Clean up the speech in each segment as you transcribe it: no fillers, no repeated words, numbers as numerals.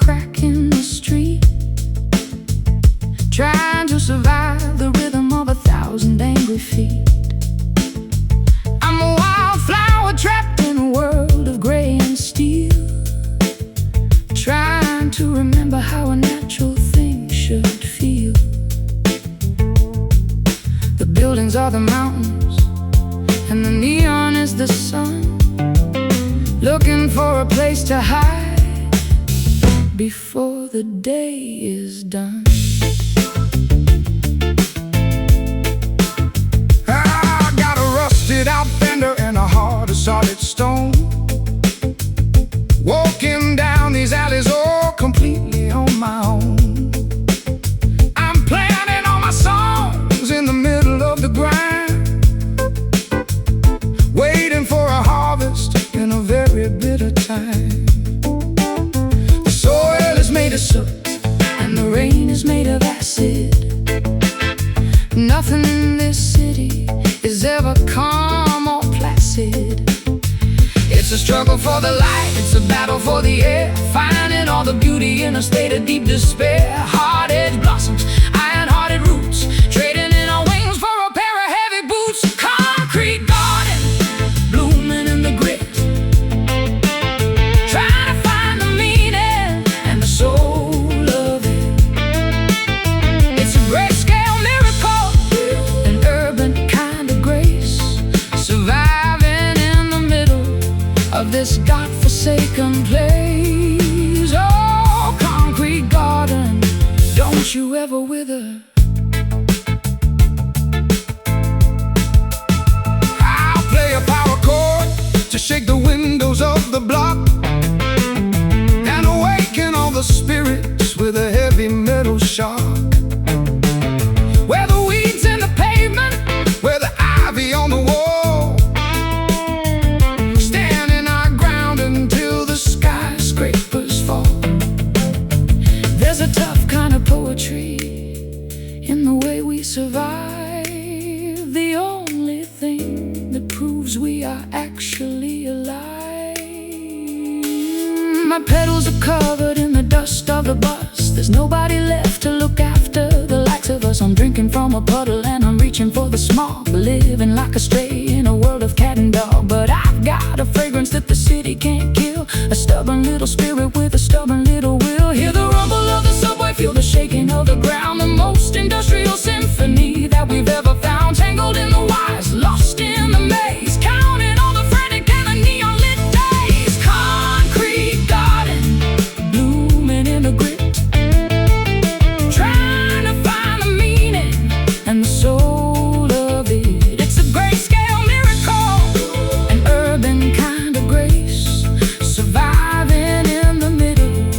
crack in the street, trying to survive the rhythm of 1,000 angry feet. I'm a wildflower trapped in a world of gray and steel, trying to remember how a natural thing should feel. The buildings are the mountains, and the neon is the sun, looking for a place to hide before the day is done. I got a rusted out fender and a heart of solid stone, walking down these alleys all completely on my own. I'm planting all my songs in the middle of the grind, waiting for a harvest in a very bitter time. The soil is made of soot and the rain is made of acid. Nothing in this city is ever calm or placid. It's a struggle for the light, it's a battle for the air, finding all the beauty in a state of deep despair. Hard-edged blossoms, iron-hearted roots, trading in our wings for a pair of heavy boots. Concrete garden, blooming in the grit, trying to find the meaning and the soul of it. It's a great-scale miracle, an urban kind of grace, surviving in the middle of this godforsaken place. Oh, concrete garden, don't you ever wither. I'll play a power chord to shake the windows of the block and awaken all the spirits with a heavy metal shock. Where the weeds in the pavement, where the ivy on the wall, standing our ground until the skyscrapers fall. There's a tough kind of poetry in the way we survive, the only thing that proves we are actually alive. My pedals are covered in the dust of the bus, there's nobody left to look after the likes of us. I'm drinking from a puddle and I'm reaching for the smog, living like a stray in a world of cat and dog. But I've got a fragrance that the city can't kill, a stubborn little spirit with a stubborn little will. Hear the rumble of the subway, feel the shaking of the ground, the most industrial symphony that we've ever found. Tangled in the wires, lost in the maze, counting all the frantic and the neon lit days. Concrete garden, blooming in the grit, trying to find the meaning and the soul of it. It's a great-scale miracle, an urban kind of grace, surviving in the middle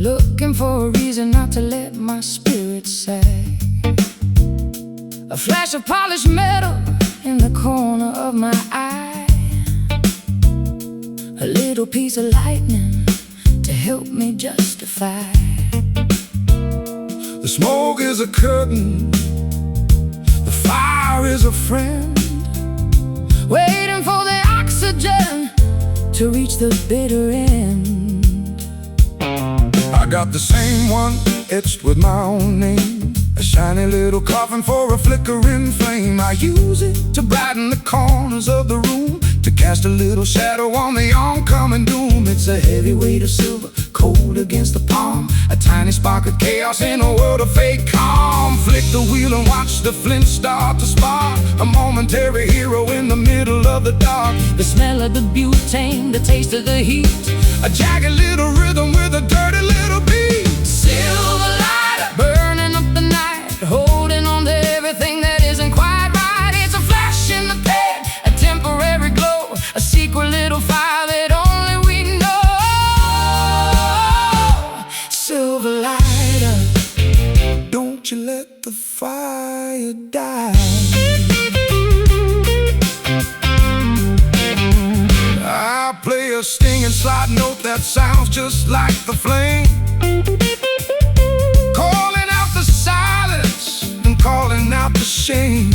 looking for a reason not to let my spirit sag. A flash of polished metal in the corner of my eye, a little piece of lightning to help me justify. The smoke is a curtain, the fire is a friend, waiting for the oxygen to reach the bitter end. I got the same one etched with my own name, a shiny little coffin for a flickering flame. I use it to brighten the corners of the room, to cast a little shadow on the oncoming doom. It's a heavy weight of silver, cold against the palm, a tiny spark of chaos in a world of fake calm. Flick the wheel and watch the flint start to spark, a momentary hero in the middle of the dark. The smell of the butane, the taste of the heat, a jagged little rhythm with a dirty little beat. Silver lighter, burning up the night, holding on to everything that isn't quite right. It's a flash in the pan, a temporary glow, a secret little fire that only we know. Silver lighter, don't you let the fire die. I play a stinging slide note that sounds just like the flame, calling out the silence and calling out the shame.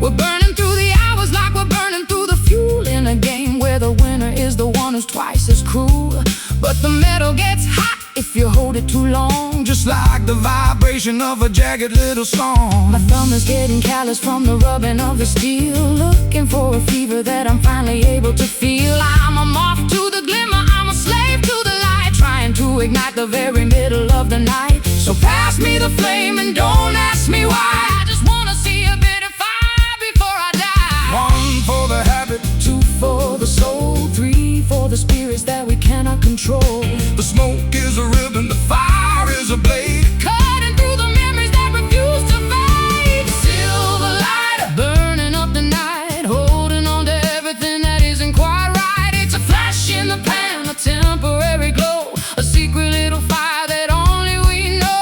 We're burning through the hours like we're burning through the fuel in a game where the winner is the one who's twice as cruel. But the metal gets hot if you hold it too long, just like the vibration of a jagged little song. My thumb is getting callous from the rubbing of the steel, looking for a fever that I'm finally able to feel. I'm a moth to the glimmer, I'm a slave to the light, trying to ignite the very middle of the night. So pass me the flame and don't ask me why. I just wanna see a bit of fire before I die. 1 for the habit, 2 for the soul, 3 for the spirits that we cannot control. The smoke is a ribbon, the fire is a blade, cutting through the memories that refuse to fade. Silver lighter, burning up the night, holding on to everything that isn't quite right. It's a flash in the pan, a temporary glow, a secret little fire that only we know.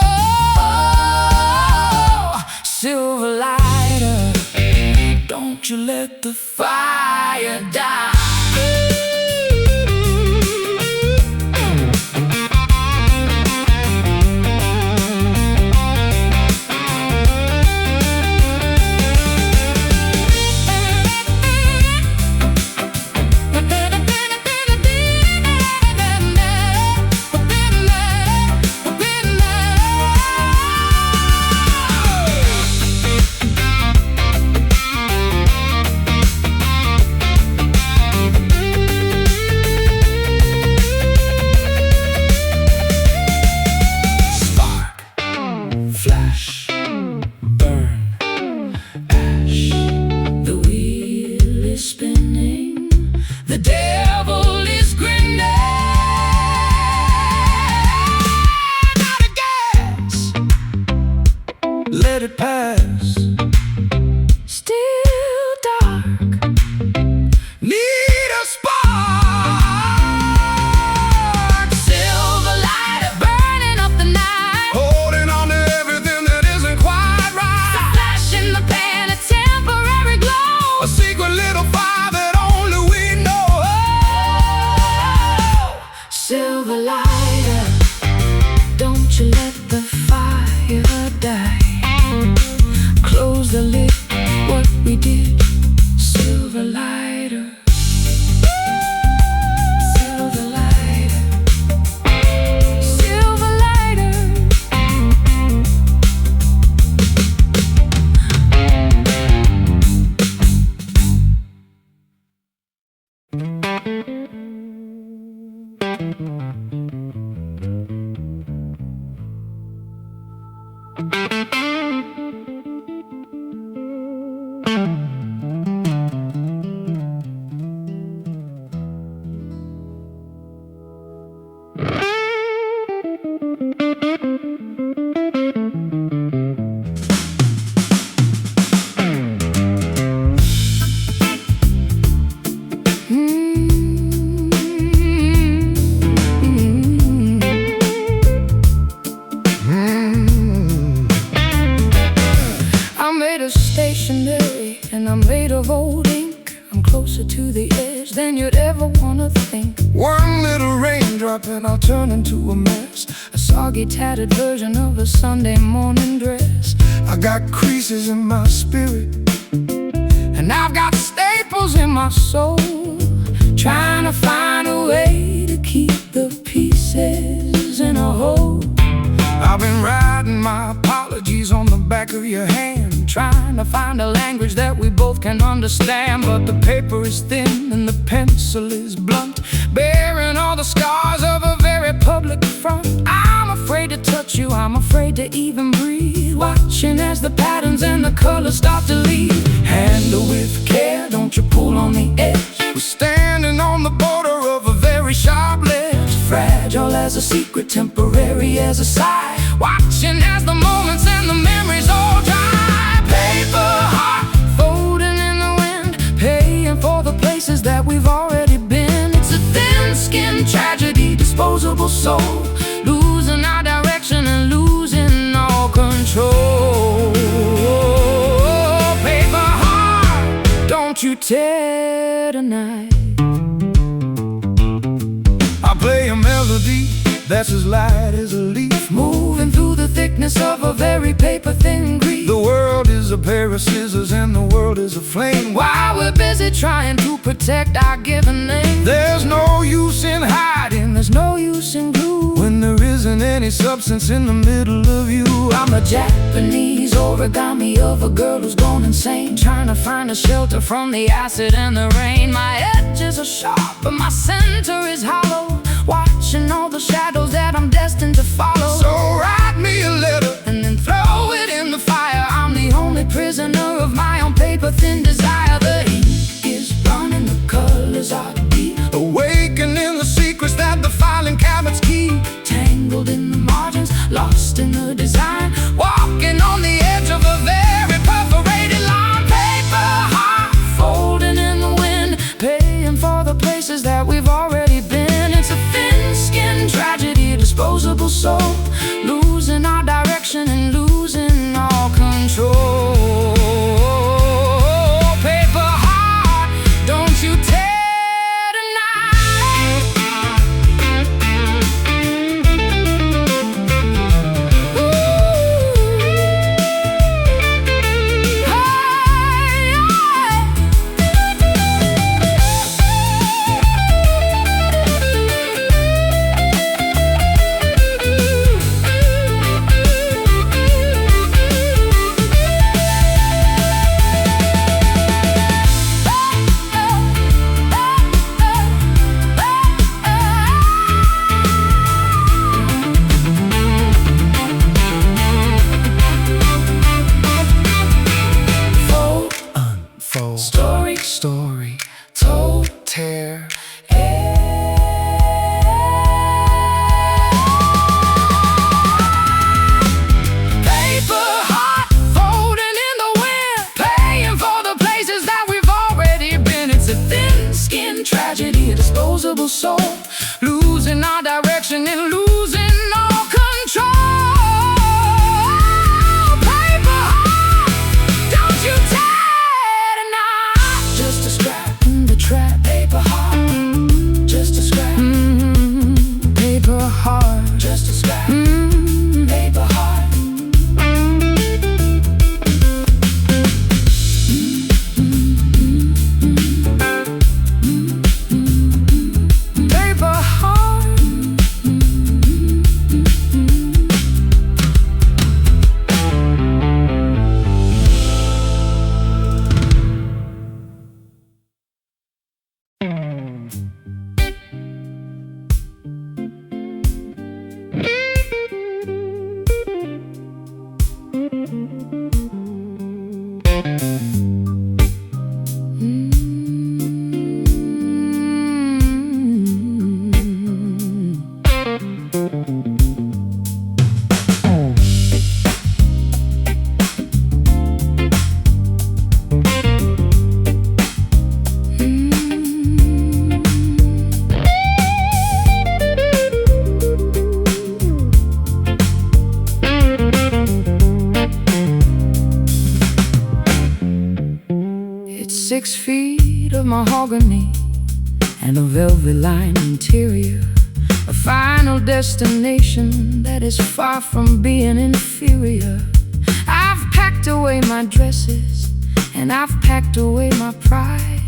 Silver lighter, don't you let the fire die. flash, burn, ash. The wheel is spinning, the devil is grinning. Not a gas, let it pass. Still dark, Need a spark. silver lighter burning up the night. Holding on to everything that isn't quite A right. flash in the pan, a temporary glow. A secret little fire that only we know. Silver lighter, don't you let the fire die. Close the lid, what we did. Silver lighter, silver lighter, silver lighter. turn into a mess, a soggy, tattered version of a Sunday morning dress. I got creases in my spirit, and I've got staples in my soul, trying to find a way to keep the pieces in a whole. I've been writing my apologies on the back of your hand, trying to find a language that we both can understand. But the paper is thin and the pencil is blunt, bearing all the scars of a very public front. I'm afraid to touch you, I'm afraid to even breathe, watching as the patterns and the colors start to leave. Handle with care, don't you pull on the edge. We're standing on the border of a very sharp ledge, fragile as a secret, temporary as a sigh, watching as the moments and the memories all dry. Paper heart folding in the wind, paying for the places that we've already been. It's a thin-skinned tragedy, disposable soul, losing our direction and losing all control. Paper heart, don't you tear tonight. I play a melody that's as light as a leaf, moving through the thickness of a very paper-thin grief. The world is a pair of scissors and the world is a flame, while we're busy trying to protect our given name. There's no use in hiding, there's no use in glue, when there isn't any substance in the middle of you. I'm a Japanese origami of a girl who's gone insane, trying to find a shelter from the acid and the rain. My edges are sharp, but my center is hollow, watching all the shadows that I'm destined to follow. So write me a letter and then throw it in the fire. I'm the only prisoner of my own paper-thin desire. The ink is running, the colors are deep, awakening the secrets that the filing cabinets keep. Tangled in the margins, lost in the design, walking on the edge of a very perforated line. Paper heart folding in the wind, paying for the places that we've already been. It's a thin-skinned tragedy, disposable soul, losing our direction and losing all control. Paper heart, don't you tear tonight. Ooh. Hey, unfold, story, told, tear. Paper heart folding in the wind, paying for the places that we've already been. It's a thin-skinned tragedy, a disposable soul, losing our direction and losing all control. Paper heart, don't you tear tonight. Just a scrap in the trap. Paper heart, just a scrap. Paper heart, just a scrap. Paper heart. Paper heart. It's 6 feet of mahogany and a velvet lined interior, a final destination that is far from being inferior. I've packed away my dresses and I've packed away my pride,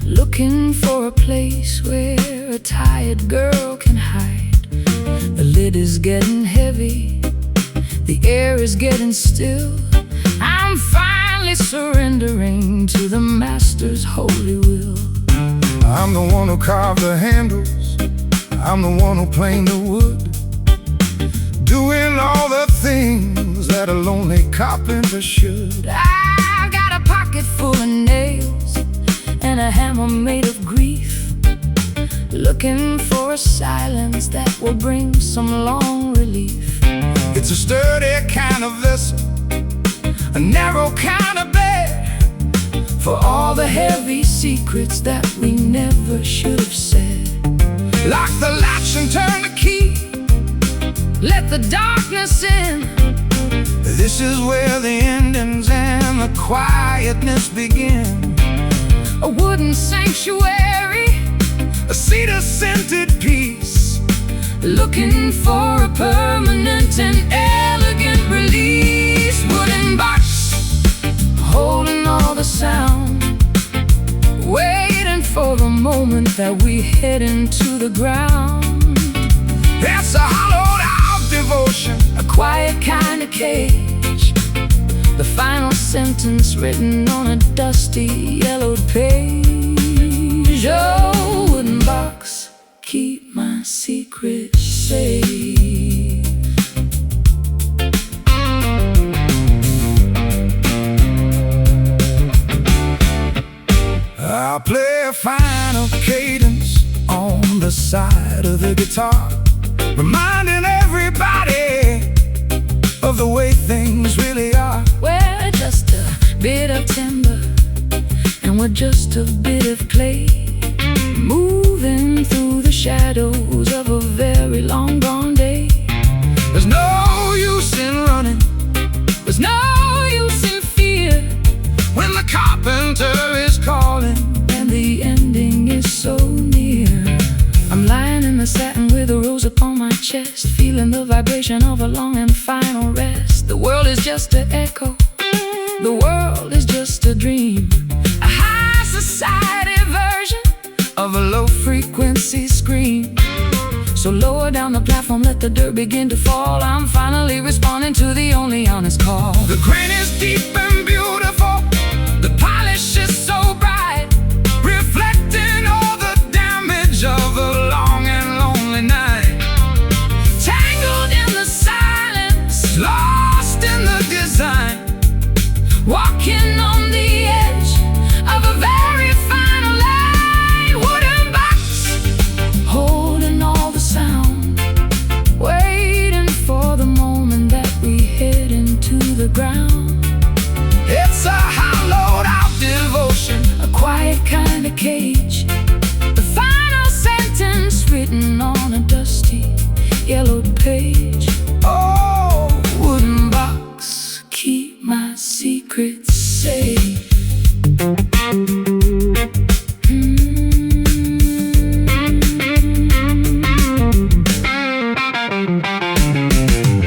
looking for a place where a tired girl can hide. The lid is getting heavy, the air is getting still. I'm finally surrendering to the master's holy will. I'm the one who carved the handles, I'm the one who planed the wood, doing all the things that a lonely carpenter should. I've got a pocket full of nails and a hammer made of grief, looking for a silence that will bring some long relief. It's a sturdy kind of vessel, a narrow kind of bed, for all the heavy secrets that we never should have said. Lock the latch and turn the key, let the darkness in. This is where the endings and the quietness begin. A wooden sanctuary, a cedar-scented peace, looking for a permanent and elegant release. Wooden box, holding all the sound, waiting for the moment that we head into the ground. It's a hollowed-out devotion, a quiet kind of cage, the final sentence written on a dusty yellowed page. Oh, wooden box, keep my secret safe. I'll play a final cadence on the side of the guitar, reminding everybody of the way things really are. We're just a bit of timber and we're just a bit of clay, moving through the shadows of a very long gone day. There's no use in running, There's no use in fear when the carpenter is calling and the ending is so near. I'm lying in the satin with a rose upon my chest, feeling the vibration of a long and final rest. The world is just an echo, the world is just a dream, a high society version of a low-frequency scream. So lower down the platform, let the dirt begin to fall. I'm finally responding to the only honest call. The grain is deep and beautiful, the polish is so bright, reflecting all the damage of a long and lonely night. Tangled in the silence, Lost in the design, walking on the edge of a very final line. Wooden box, holding all the sound, waiting for the moment that we head into the ground. it's a hollowed-out devotion, A quiet kind of cage, the final sentence written on a dusty yellowed page. oh, Wooden box, keep my secrets safe.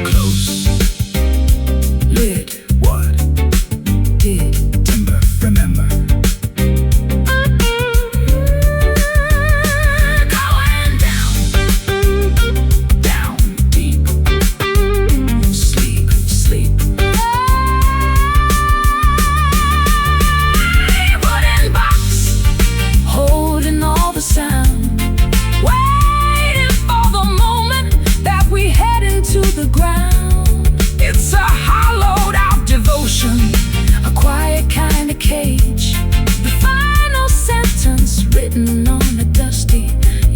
close, Lid, what, did, timber, remember. going down, Down, deep, sleep, sleep. Wooden box, holding all the sound, waiting for the moment that we head into the ground. it's a hollowed-out devotion, A quiet kind of cage, the final sentence written on a dusty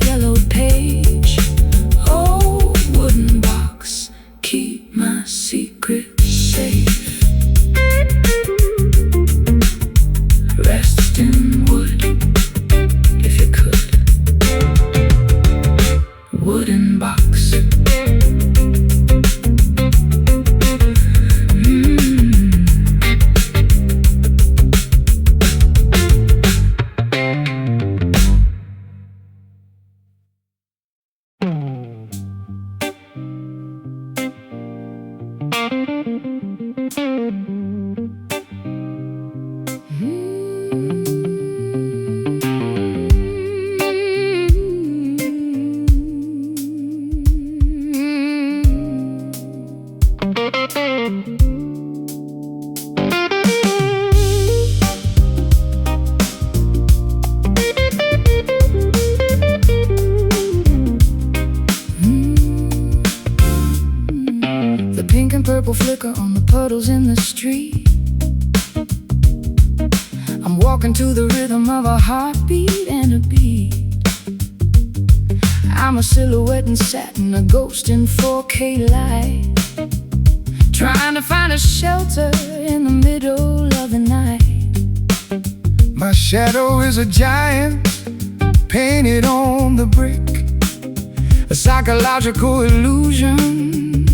yellowed page. Oh, wooden box, keep my secret safe. Rest in wood, if you could. Wooden box. purple flicker on the puddles in the street. I'm walking to the rhythm of a heartbeat and a beat. I'm a silhouette in satin, a ghost in 4K light, trying to find a shelter in the middle of the night. My shadow is a giant painted on the brick, a psychological illusion,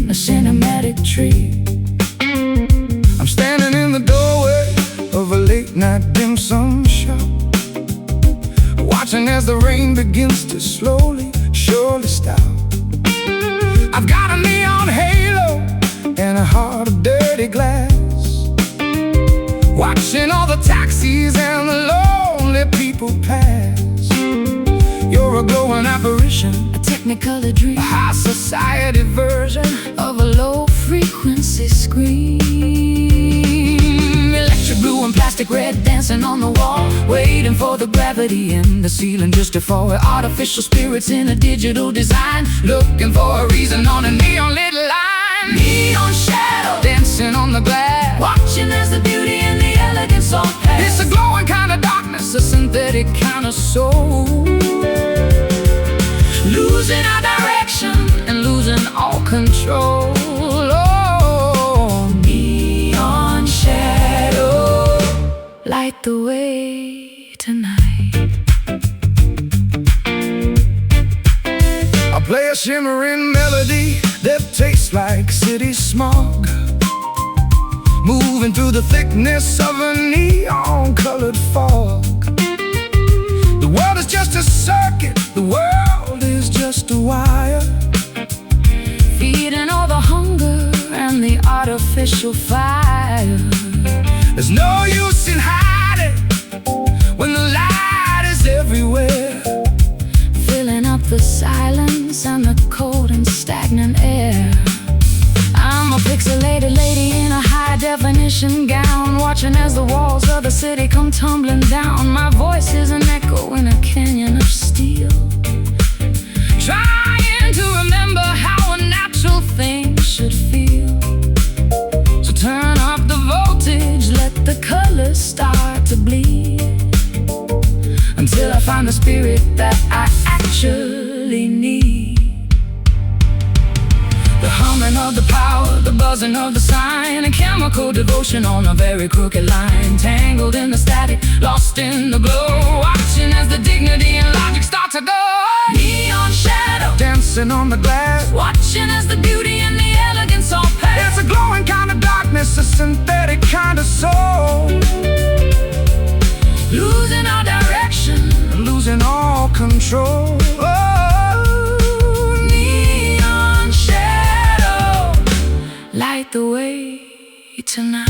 A cinematic trick. I'm standing in the doorway of a late-night dim sum shop, watching as the rain begins to slowly, surely stop. I've got a neon halo and a heart of dirty glass, watching all the taxis and the lonely people pass. You're a glowing apparition, A technicolor dream, a high society version of a low-frequency scream. Electric blue and plastic red dancing on the wall, waiting for the gravity in the ceiling just to fall. Artificial spirits in a digital design, looking for a reason on a neon-lit line. Neon shadow dancing on the glass, watching as the beauty and the elegance all pass. it's a glowing kind of darkness, a synthetic kind of soul, losing our direction and losing all control. oh, Neon shadow, light the way tonight. I play a shimmering melody that tastes like city smog, moving through the thickness of a neon-colored fog. The world is just a circuit, the world is just a wire, Feeding all the hunger and the artificial fire. there's no use in hiding when the light is everywhere. Filling up the silence and the cold and stagnant air. I'm a pixelated lady in a high-definition gown, watching as the walls of the city come tumbling down. My voice is an echo in a canyon of steel, trying to remember how a natural thing should feel. So turn up the voltage, let the colors start to bleed, until I find the spirit that I actually need. The humming of the power, the buzzing of the sign, a chemical devotion on a very crooked line. Tangled in the static, lost in the glow, watching as the dignity and logic start to go. Neon shadow Dancing on the glass, watching as the beauty and the elegance all pass. it's a glowing kind of darkness, a synthetic kind of soul, Losing our direction, losing all control. Oh, neon shadow, light the way tonight.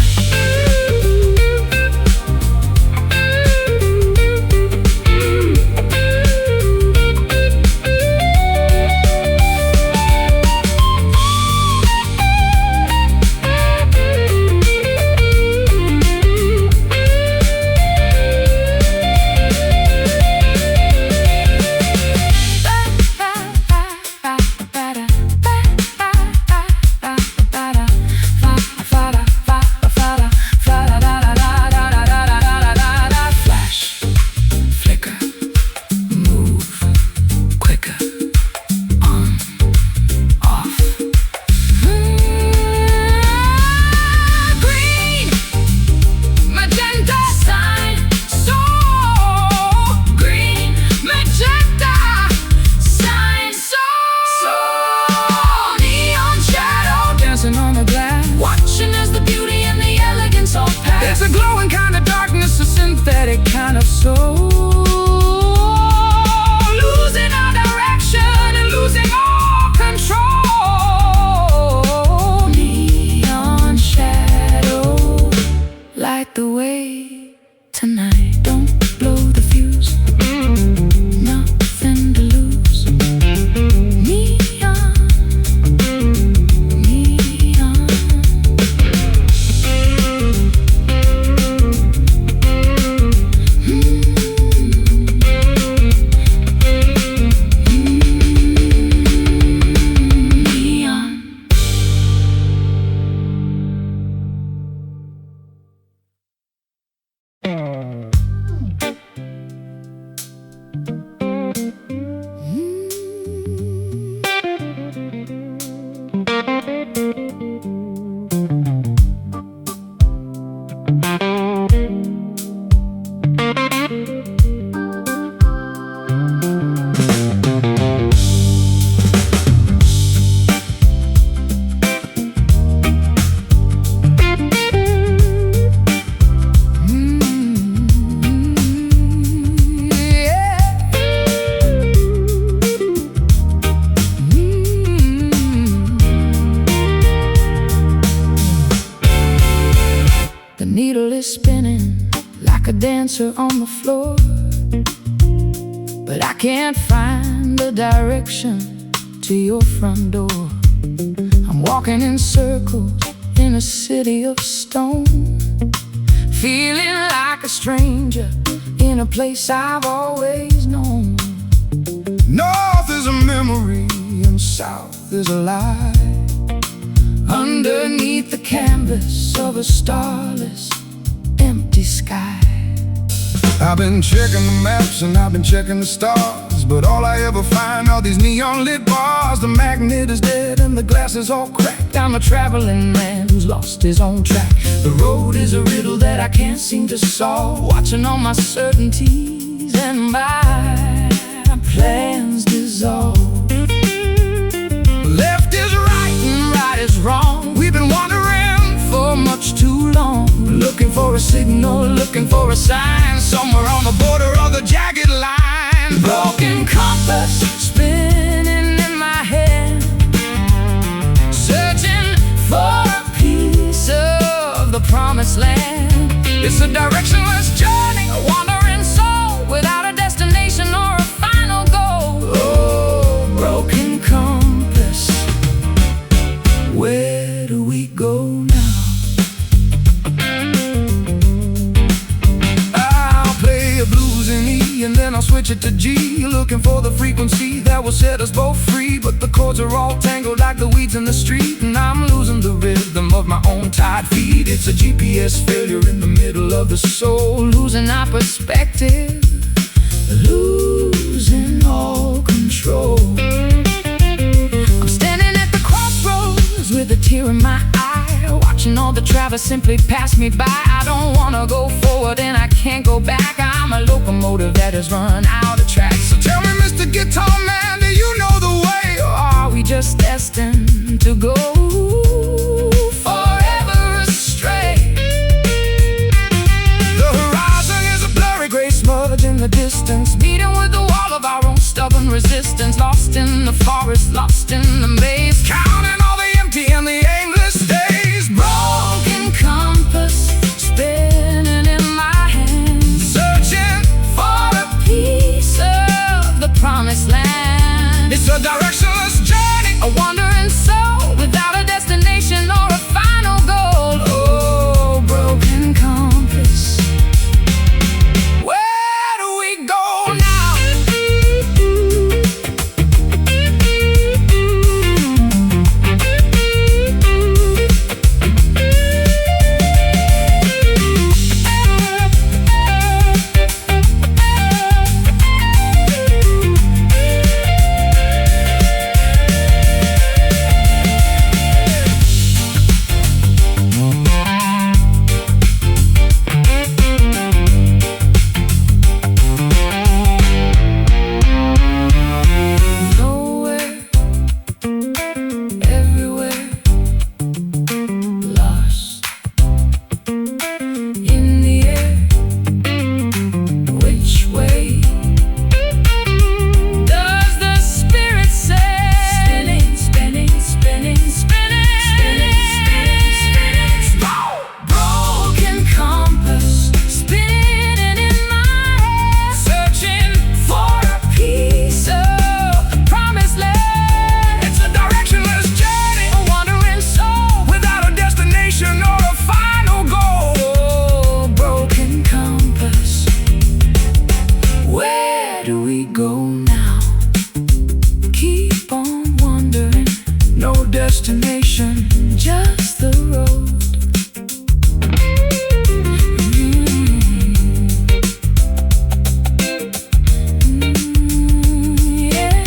It's a glowing kind of darkness, a synthetic kind of soul, losing our direction and losing all control. Neon shadow, light the way tonight. Don't blow the fuse, nothing to lose. Neon, neon. world is spinning like a dancer on the floor, but I can't find the direction to your front door. I'm walking in circles in a city of stone, feeling like a stranger in a place I've always known. North is a memory and south is a lie, Underneath the canvas of a starless, empty sky. I've been checking the maps and I've been checking the stars, but all I ever find are these neon lit bars. The magnet is dead and the glass is all cracked. I'm a traveling man who's lost his own track. The road is a riddle that I can't seem to solve, watching all my certainties and my plans dissolve. Left is right And right is wrong. We've been wandering For much too long, looking for a signal, looking for a sign somewhere on the border of the jagged line. Broken compass spinning in my head, searching for a piece of the promised land. It's a directionless journey, A wandering soul without a destination or a final goal. oh, Broken compass, where do we go now? I'll play a blues in E and then I'll switch it to G, looking for the frequency that will set us both free. But the chords are all tangled like the weeds in the street, and I'm losing the rhythm of my own tired feet. It's a GPS failure in the middle of the soul, Losing our perspective, losing all control. I'm standing at the crossroads with a tear in my eye, watching all the travelers simply pass me by. I don't wanna go forward and I can't go back. I'm a locomotive that has run out of tracks. So tell me, Mr. Guitar Man, do you know the way? Or are we just destined to go forever astray? The horizon is a blurry gray smudge in the distance, Meeting with the wall of our own stubborn resistance, lost in the forest, lost in the maze, counting all the empty and the aimless days. broken compass spinning in my hands, Searching for a piece of the promised land. It's a directionless journey, A wandering soul without a destination or a final goal. Oh, broken compass, where do we go now? Nowhere, everywhere, lost in the air. Which way does the spirit say? Spinning, spinning, spinning, spinning, spinning, spinning, spinning. Broken compass spinning in my head, Searching for a piece of the promised land. It's a directionless journey, A wandering soul without a destination or a final goal. Oh, broken compass, where do we go now? Keep on wandering, No destination, just the road. Yeah.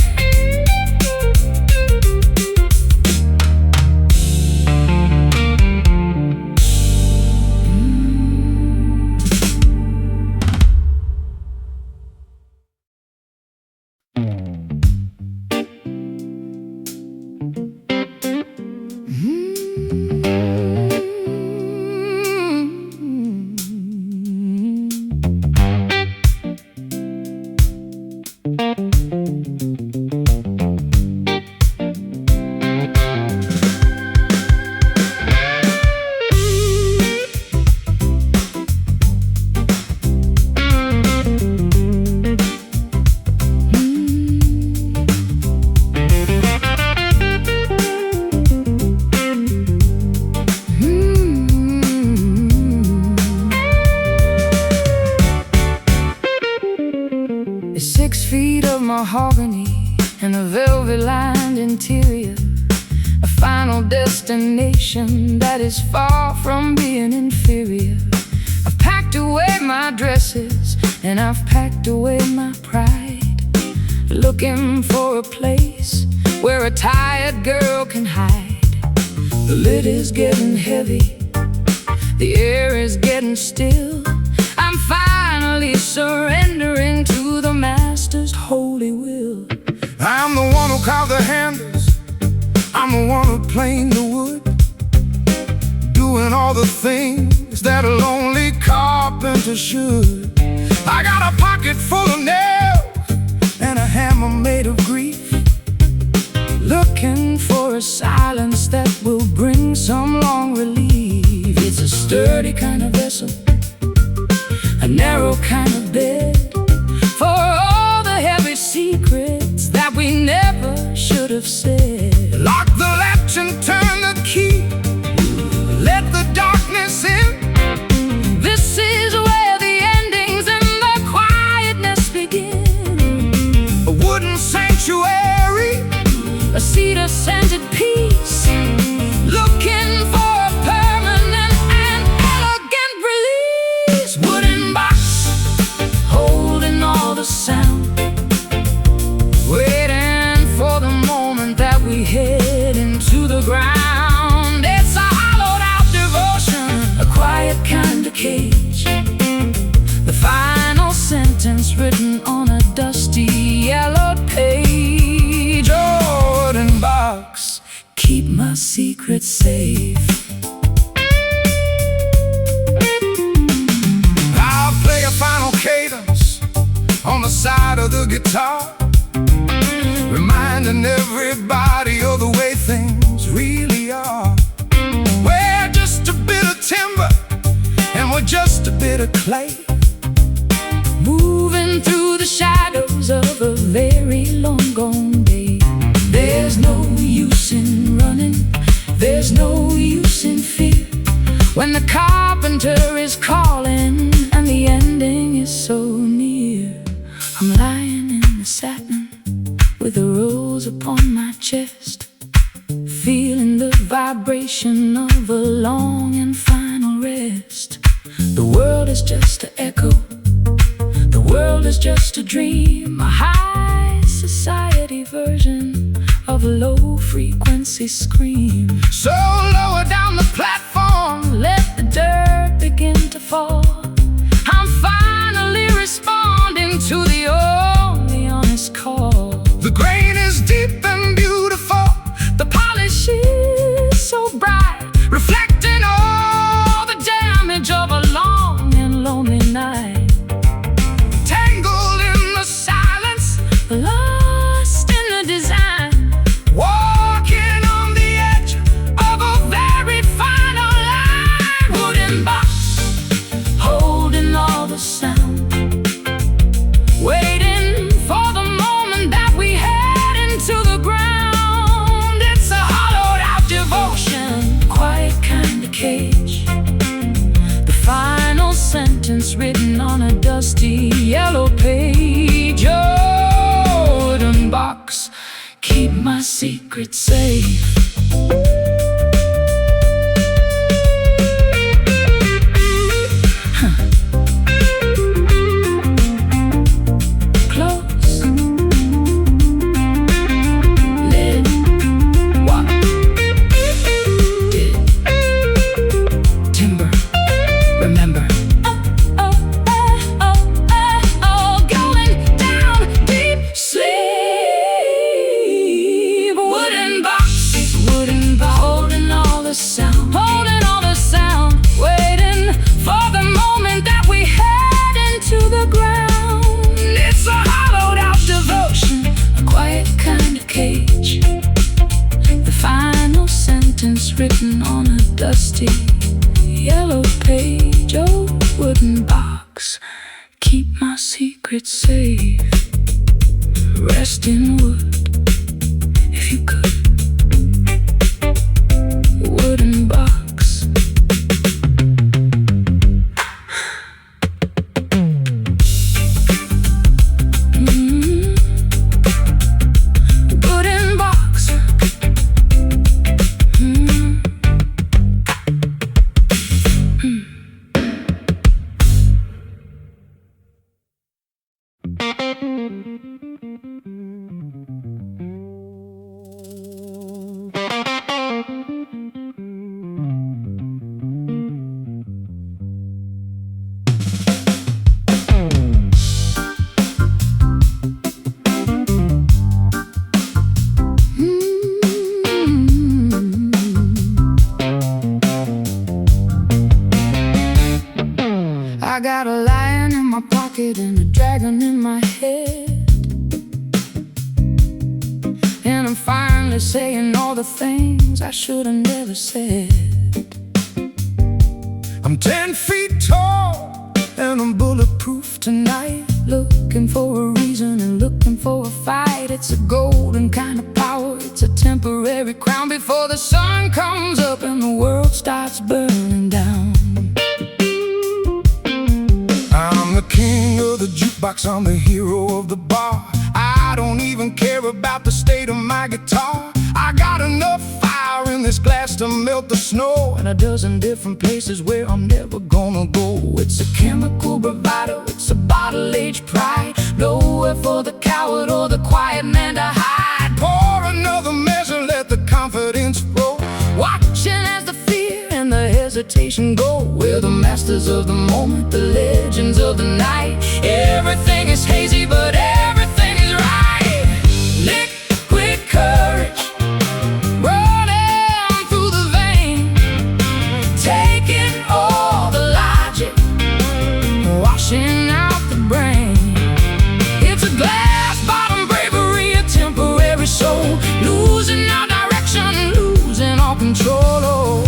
mahogany and a velvet-lined interior, a final destination that is far from being inferior. I've packed away my dresses and I've packed away my pride, looking for a place where a tired girl can hide. The lid is getting heavy, the air is getting still. I'm finally surrendering to the Master's holy will. I'm the one who carved the handles, I'm the one who planed the wood, doing all the things that a lonely carpenter should. I got a pocket full of nails and a hammer made of grief, looking for a silence that will bring some long relief. It's a sturdy kind of vessel, a narrow kind of bed, for all the heavy secrets that we never should have said. Lock the latch and turn the key, let the darkness in. This is where the endings and the quietness begin. A wooden sanctuary, a cedar-scented peace, looking for a permanent and elegant release. Wooden box, holding all the sound, waiting for the moment that we head into the ground. It's a hollowed-out devotion, a quiet kind of cage, the final sentence written on a dusty yellowed page. Oh, wooden box, keep my secret safe. I'll play a final cadence on the side of the guitar, reminding everybody of the way things really are. We're just a bit of timber and we're just a bit of clay, moving through the shadows of a very long gone day. There's no use in running, there's no use in fear, when the carpenter is calling and the ending is so near. I'm lying in the satin with a rose upon my chest, feeling the vibration of a long and final rest. The world is just an echo, the world is just a dream, a high society version of a low-frequency scream. So lower down the platform, let the dirt begin to fall. I'm finally responding to the only honest call. The grain is deep and beautiful, the polish is so bright, reflecting all the damage of a long and lonely night. Tangled in the silence, lost in the design, walking on the edge of a very final line. Wooden box, holding all the sound, waiting for the moment that we head into the ground. It's a hollowed-out devotion, quiet kind of cage, the final sentence written on a dusty yellow page. Oh, wooden box, keep my secret safe. Close, lid, what? Did, timber, remember. Going down deep sleep. Wooden box, holding all the sound, waiting for the moment that we head into the ground. It's a hollowed-out devotion, a quiet kind of cage, the final sentence written on a dusty yellow page. Oh, wooden box, keep my secret safe. Rest in wood, if you could. Wooden box. all the things I should have never said. I'm 10 feet tall and I'm bulletproof tonight. Looking for a reason and looking for a fight. It's a golden kind of power, it's a temporary crown before the sun comes up and the world starts burning down. I'm the king of the jukebox, I'm the hero of the bar. I don't even care about the state of my guitar. I got enough fire in this glass to melt the snow, And a dozen different places where I'm never gonna go. It's a chemical bravado, it's a bottle-aged pride. Nowhere for the coward or the quiet man to hide. pour another measure, let the confidence flow. Watching as the fear and the hesitation go. We're the masters of the moment, the legends of the night. Everything is hazy, but everything is right. Liquid courage running through the vein, taking all the logic, washing out the brain. It's a glass bottom bravery, a temporary soul, losing our direction, losing all control. Oh,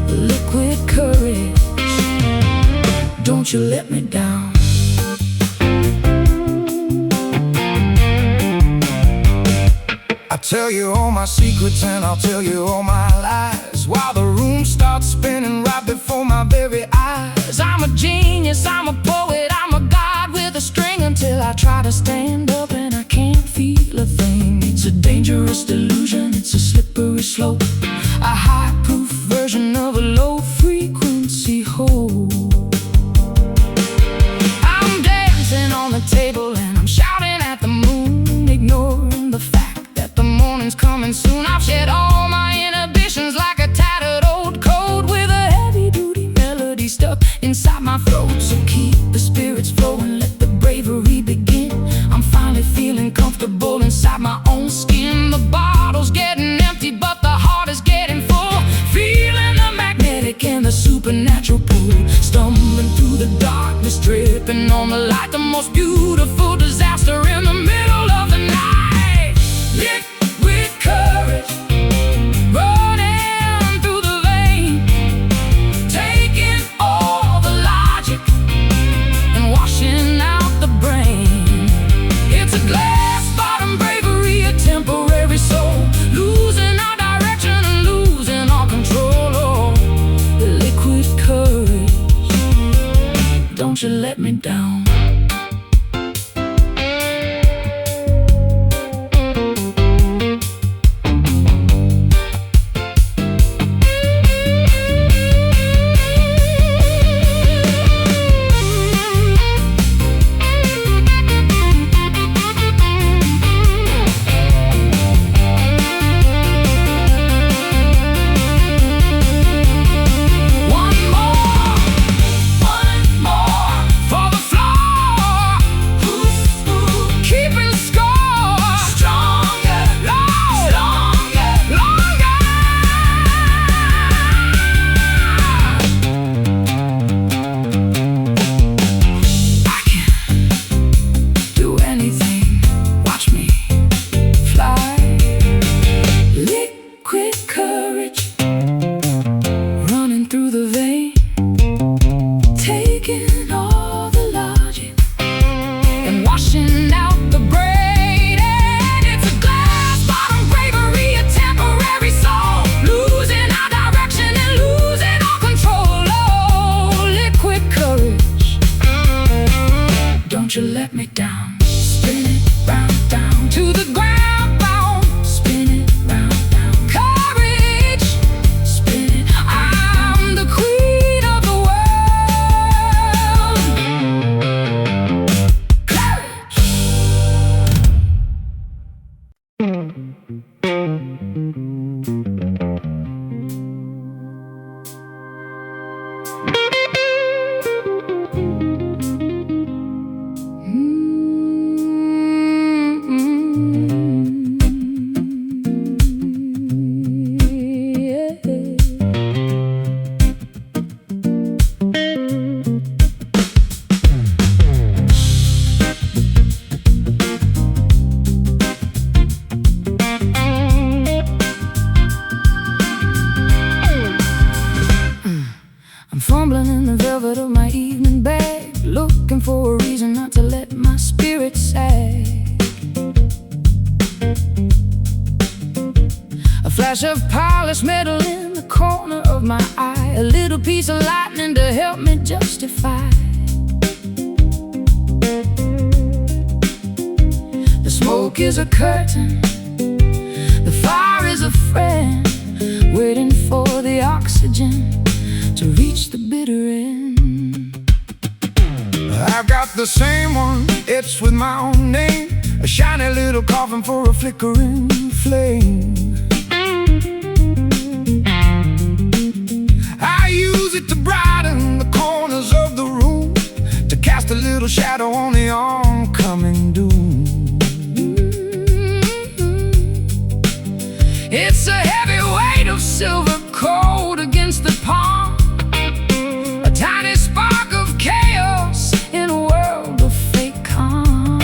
liquid courage, don't you let me down. I tell you all my secrets and I'll tell you all my lies, while the room starts spinning right before my very eyes. I'm a genius, I'm a poet, I'm a god with a string, until I try to stand up and I can't feel a thing. It's a dangerous delusion, it's a slippery slope, a high-proof version of a low-frequency hope. I'm dancing on the table and I'm shouting at the moon, ignoring the fact that the morning's coming soon. I've shed all my inhibitions like a tattered old coat, with a heavy-duty melody stuck inside my throat. So keep the spirits flowing, let the bravery begin. I'm finally feeling comfortable inside my own skin. The bottle's getting empty, but the heart is getting full, feeling the magnetic and the supernatural pull. Stumbling through the darkness, tripping on the light, the most beautiful disaster in the middle of the night. Liquid courage running through the vein, taking all the logic and washing out the brain. It's a glass bottom bravery, a temporary soul, losing our direction and losing all control. Oh, liquid courage, don't you let me down. One more for polished metal in the corner of my eye, a little piece of lightning to help me justify. The smoke is a curtain, the fire is a friend, waiting for the oxygen to reach the bitter end. I've got the same one, it's with my own name, a shiny little coffin for a flickering flame. I use it to brighten the corners of the room, to cast a little shadow on the oncoming doom. It's a heavy weight of silver cold against the palm, a tiny spark of chaos in a world of fake calm.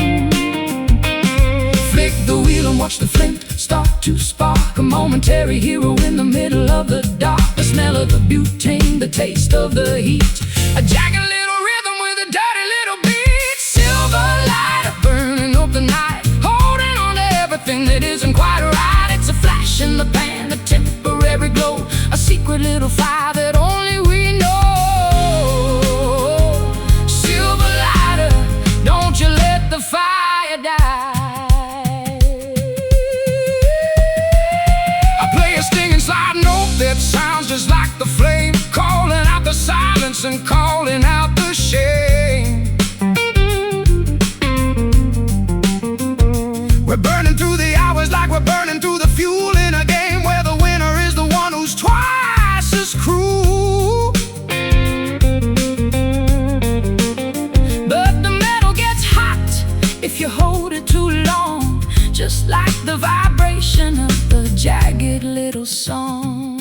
Flick the wheel and watch the flint start to spark, a momentary hero in the middle of the dark. The smell of the butane, the taste of the heat, a jagged little rhythm with a dirty little beat. Silver light burning up the night, holding on to everything that isn't quite right. It's a flash in the pan, a temporary glow, a secret little fire that only we know. Silver lighter, don't you let the fire die. I play a stinging slide note that sounds just like the flame, calling out the silence and calling out the shame. We're burning through the hours like we're burning through the fuel in a game where the winner is the one who's twice as cruel. But the metal gets hot if you hold it too long, just like the vibration of the jagged little song.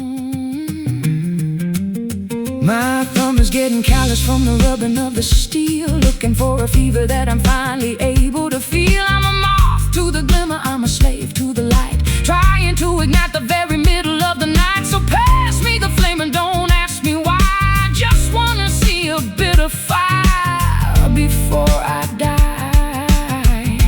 My thumb is getting callous from the rubbing of the steel, looking for a fever that I'm finally able to feel. I'm a moth to the glimmer, I'm a slave to the light, trying to ignite the very middle of the night. So pass me the flame and don't ask me why, I just wanna see a bit of fire before I die.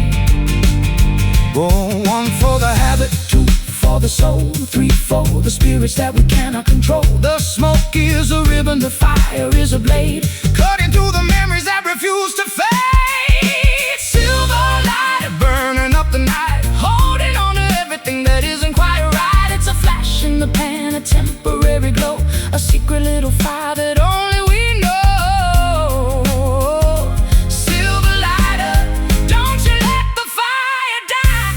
Oh, one for the habit, Two for the soul, three for the spirits that we cannot control. the smoke is a ribbon, The fire is a blade, cutting through the memories that refuse to fade. silver light Burning up the night, holding on to everything that isn't quite right. It's a flash in the pan, a temporary glow, a secret little fire that only we know. Silver lighter, don't you let the fire die.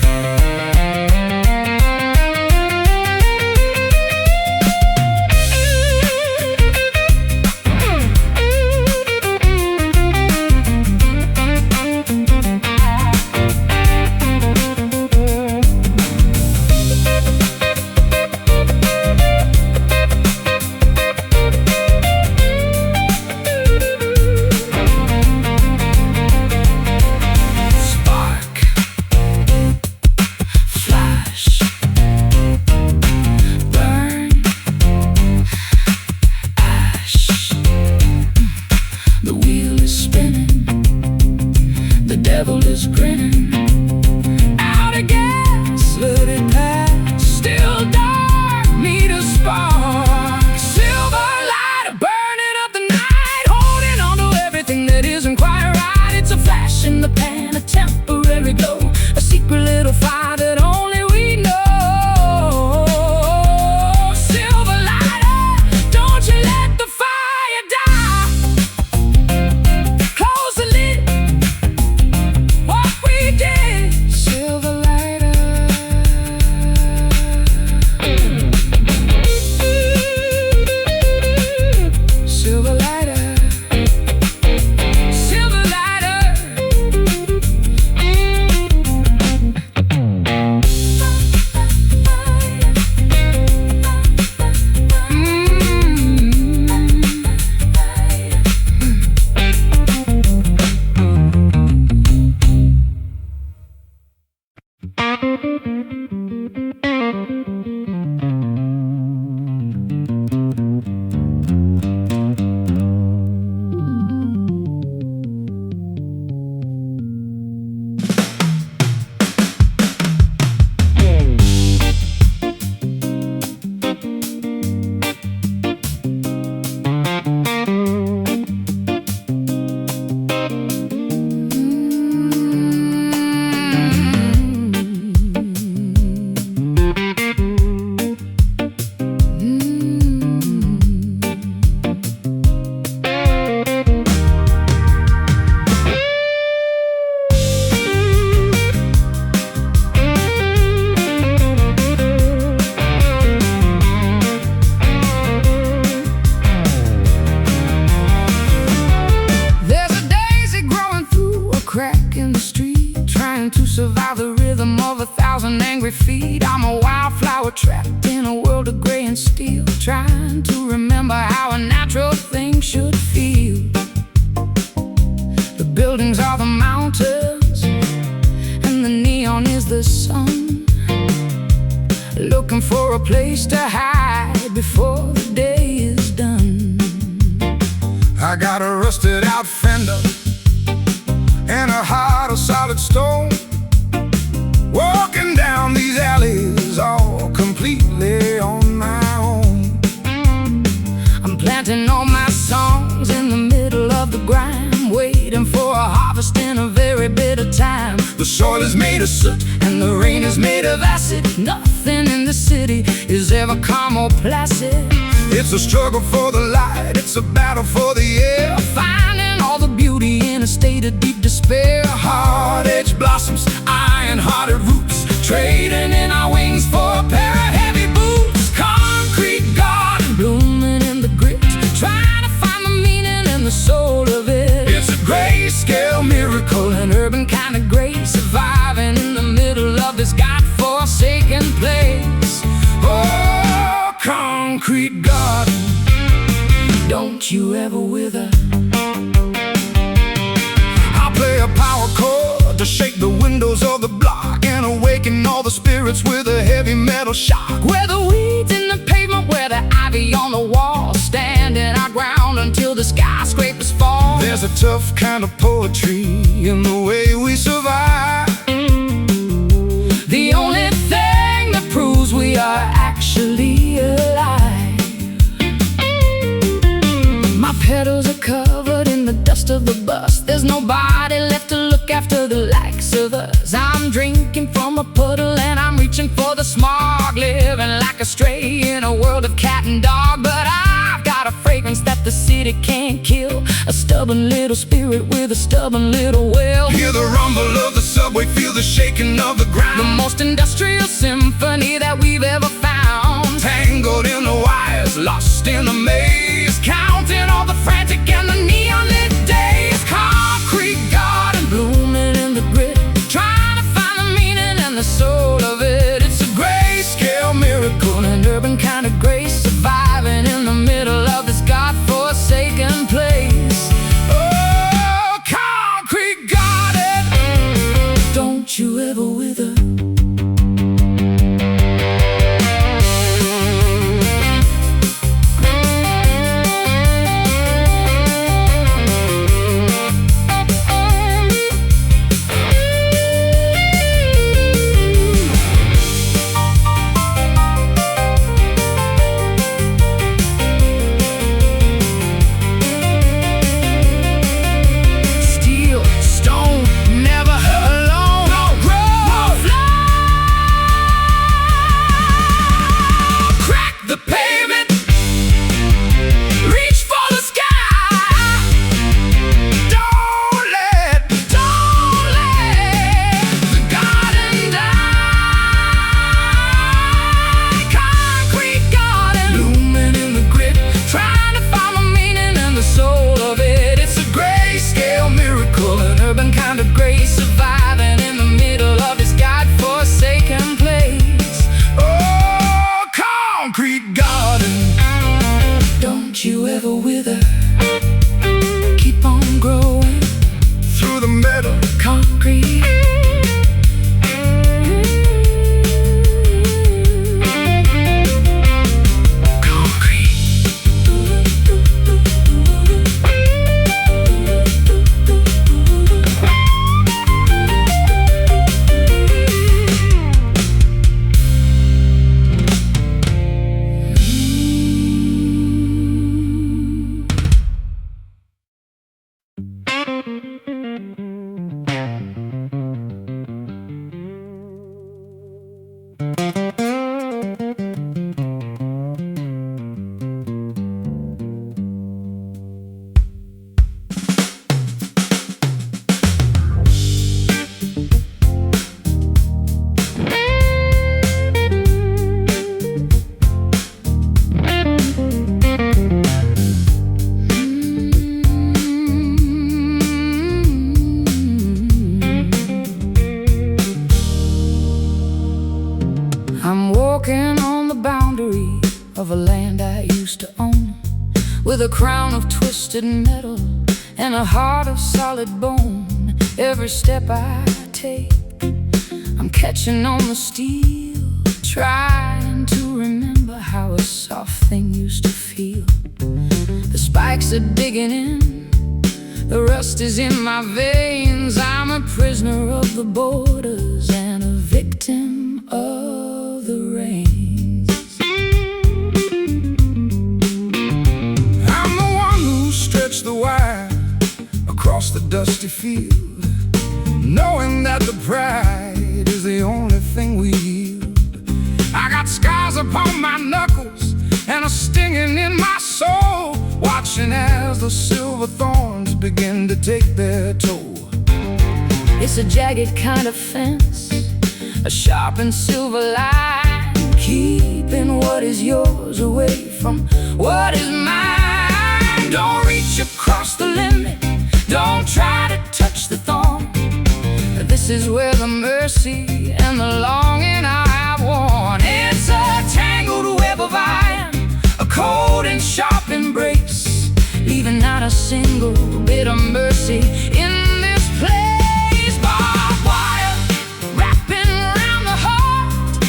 of gray and steel, trying to remember how a natural thing should feel. The buildings are the mountains, and the neon is the sun. Looking for a place to hide before the day is done. I got a rusted out fender and a heart of solid stone. Walking down these alleys all completely on my own. I'm planting all my songs in the middle of the grime, waiting for a harvest in a very bitter time. The soil is made of soot and the rain is made of acid. Nothing in the city is ever calm or placid. It's a struggle for the light, it's a battle for the air. Finding all the beauty in a state of deep despair. Hard-edged blossoms, iron-hearted roots, trading in our wings for a pair of heavy boots. Concrete garden blooming in the grit, trying to find the meaning and the soul of it. It's a grayscale miracle, An urban kind of grace, surviving in the middle of this God-forsaken place. oh, concrete garden, Don't you ever wither. I'll play a power chord to shake the windows of the block and awaken all the spirits with a heavy metal shock. Where the weeds in the pavement, where the ivy on the wall, standing our ground until the skyscrapers fall. There's a tough kind of poetry in the way we survive. The only thing that proves we are actually alive. My pedals are covered in the dust of the bus. There's nobody left to look after the likes of us. I'm drinking from a puddle and I'm reaching for the smog, living like a stray in a world of cat and dog. But I've got a fragrance that the city can't kill, a stubborn little spirit with a stubborn little will. Hear the rumble of the subway, feel the shaking of the ground. The most industrial symphony that we've ever found. Tangled in the wires, lost in the maze, Counting all the frantic and the neon lit days. Concrete garden blooming in the grit, trying to find the meaning and the soul of it. It's a grayscale miracle, an urban kind of grace, surviving in the middle of this God-forsaken place. oh, concrete garden. Don't you ever wither. of a land I used to own, with a crown of twisted metal and a heart of solid bone. Every step I take, I'm catching on the steel, trying to remember how a soft thing used to feel. The spikes are digging in, the rust is in my veins. I'm a prisoner of the borders and a victim of the rains. I'm the one who stretched the wire across the dusty field, knowing that the pride is the only thing we yield. I got scars upon my knuckles and a stinging in my soul, watching as the silver thorns begin to take their toll. It's a jagged kind of fence, a sharp and silver line, keeping what is yours away from what is mine. Don't reach across the limit, don't try to touch the thorn. This is where the mercy and the longing I have worn. It's a tangled web of iron, a cold and sharp embrace, leaving not a single bit of mercy in this place. Barbed wire wrapping around the heart,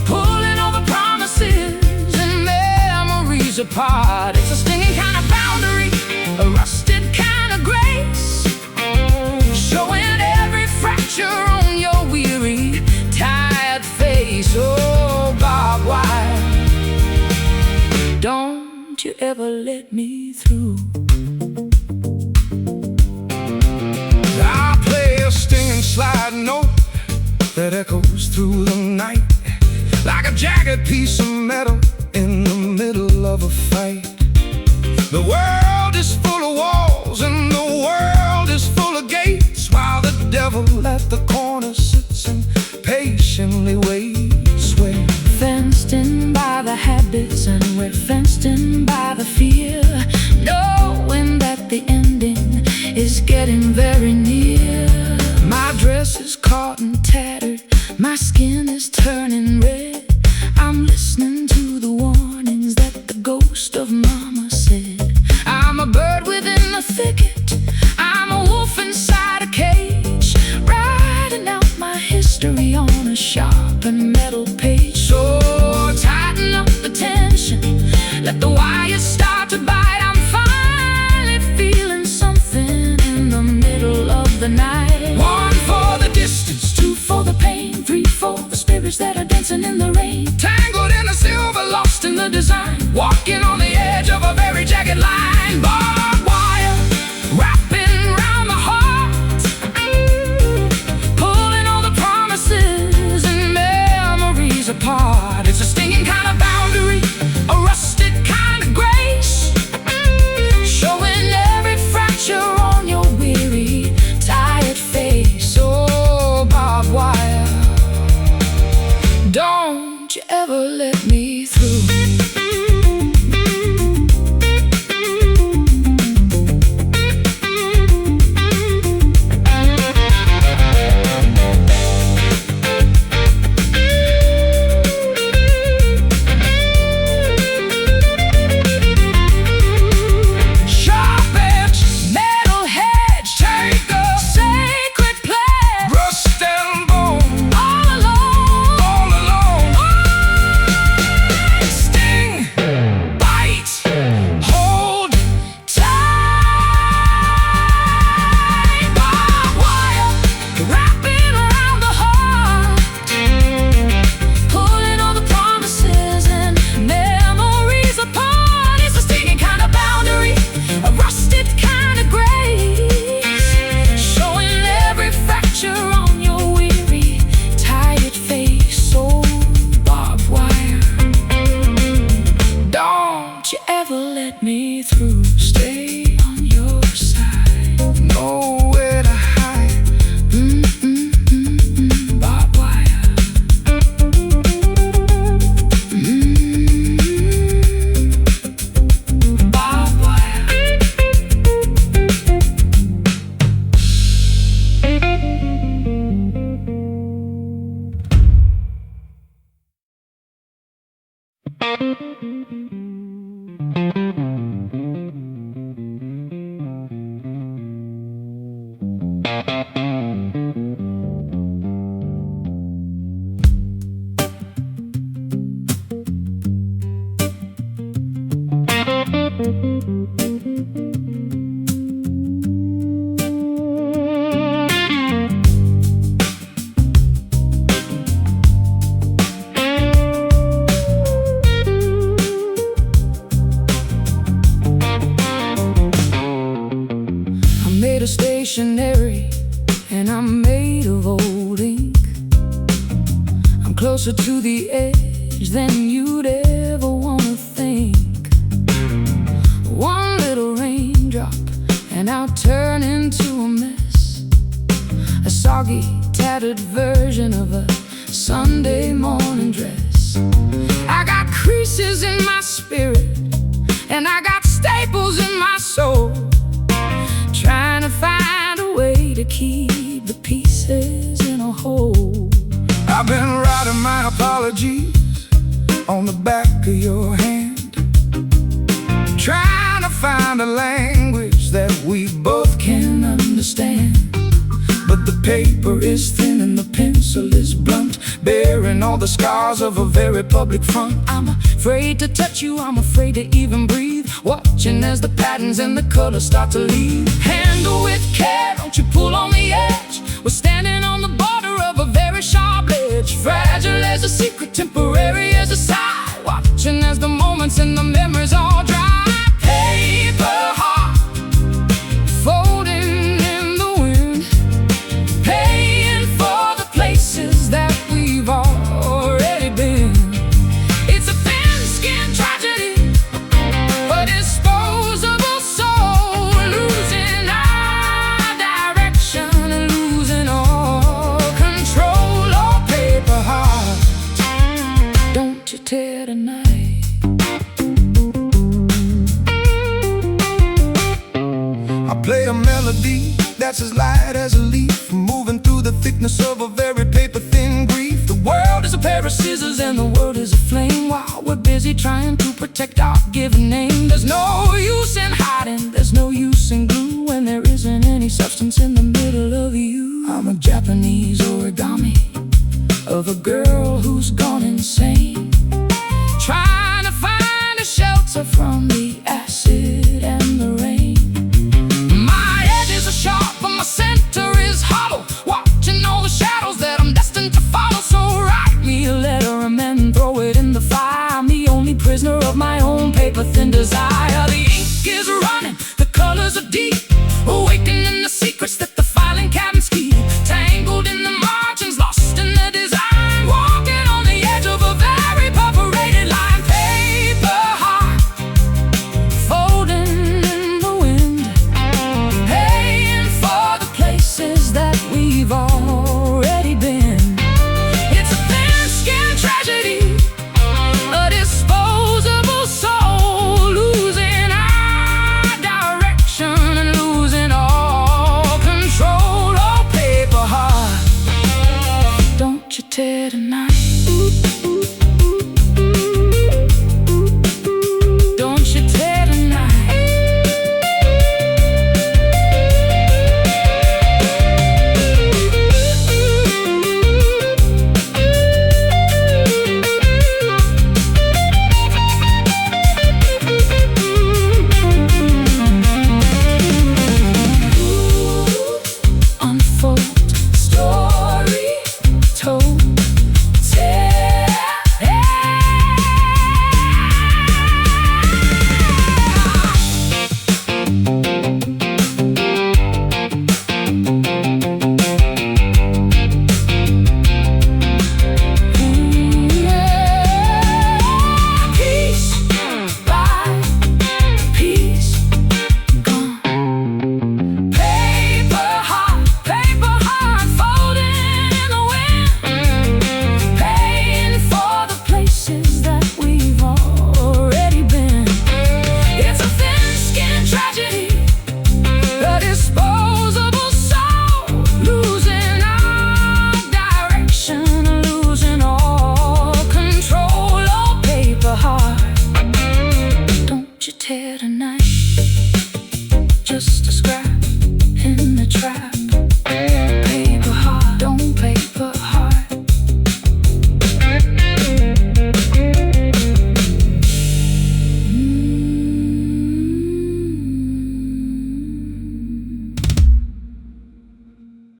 pulling all the promises and memories apart. It's a stinging kind of boundary, a rusted kind of grace, showing every fracture on your weary, tired face. Oh, barbed wire, don't you ever let me through. I play a stinging slide note that echoes through the night, like a jagged piece of metal in the middle of a fight. The world is full of walls and the world is full of gates, while the devil at the corner sits and patiently waits. We're Fenced in by the habits and we're fenced in by the fear, knowing that the ending is getting very near. My dress is caught and tattered, my skin is turning red. I'm listening to the warnings that the ghost of mama said. I'm a bird within the thicket, I'm a wolf inside a cage, writing out my history on a sharp and metal page. So tighten up the tension, let the wires start to bite. I'm finally feeling something in the middle of the night. 1 for the distance, 2 for the pain, 3 for the spirits that are dancing in the rain, tangled in the silver, lost in the design, walking on the edge of a very jagged line. Barbed wire wrapping around the heart, pulling all the promises and memories apart. It's a stinging kind of boundary, a rusted kind of grace, showing every fracture on your weary, tired face. Oh, barbed wire, don't you ever let me through. Stationery, and I'm made of old ink. I'm closer to the edge than you'd ever wanna think. One little raindrop and I'll turn into a mess, a soggy, tattered version of a Sunday morning dress. I got creases in my spirit and I got staples in my soul, trying to find a way to keep the pieces in a whole. I've been writing my apologies on the back of your hand, trying to find a language that we both can understand. But the paper is thin and the pencil is blunt, bearing all the scars of a very public front. I'm afraid to touch you, I'm afraid to even breathe, watching as the patterns and the colors start to leave. Handle with care, don't you pull on the edge. We're standing on the border of a very sharp edge, fragile as a secret, temporary as a sigh, watching as the moments and the memories all dry. Paper heart, folding in the wind, paying for the places that we've already been. It's a thin-skinned tragedy, but disposable soul, losing our direction and losing all control. Oh, paper heart, don't you tear tonight. I play a melody that's as light as a leaf, moving through the thickness of a very paper-thin grief. The world is a pair of scissors and the world is a flame, while we're busy trying to protect our given name. There's no use in hiding, there's no use in glue, when there isn't any substance in the middle of you. I'm a Japanese origami of a girl who's gone insane, trying to find a shelter from the acid and the rain. My edges are sharp but my center is hollow, watching all the shadows that I'm destined to follow. So write me a letter and then throw it in the fire. I'm the only prisoner of my own paper-thin desire. The ink is running, the colors are deep, awakening